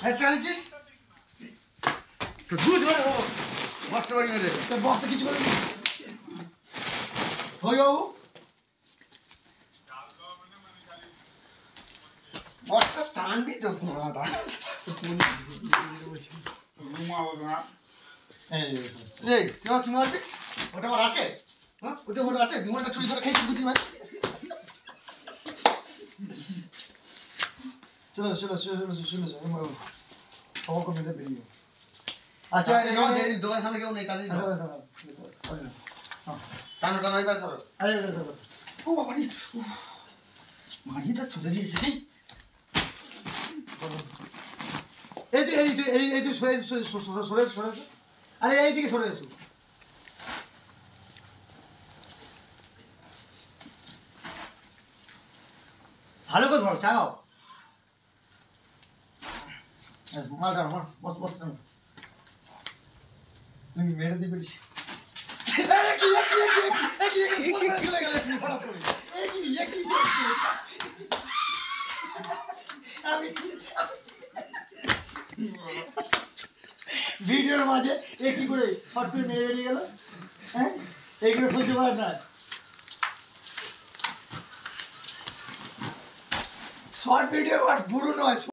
হ্যাঁ চালিয়েছিস তো দুধ ধরে বস্তা বাড়ি মেরে তোর বস্তা কিছু করে হই বাবু বস্তা টানবি তো ঘোড়াটা এই তোমার কি মারবি ওটা আমার আছে হ্যাঁ ওটা ওটা আছে বিমানটা চুরি করে খেয়েছি বুঝি মাছ চলো চলো চলো চলো চলো খবর করে নিতে বেরিয়ে আচ্ছা দোকান সামনে কেউ নেই কাজে টানো টানো এবার ধরো আরে ও বাবা রে মারিয়ে তো চলে দিয়েছে এই সরে আরে এইদিকে সরে এসো ভালো করে ধরো চাও মালটা বস বস তুমি মেরে দিবে ভিডিওর মাঝে একই করে হট করে মেরে বেরিয়ে গেল হ্যাঁ এইগুলো সহ্য করার না শর্ট ভিডিও আর পুরো নয়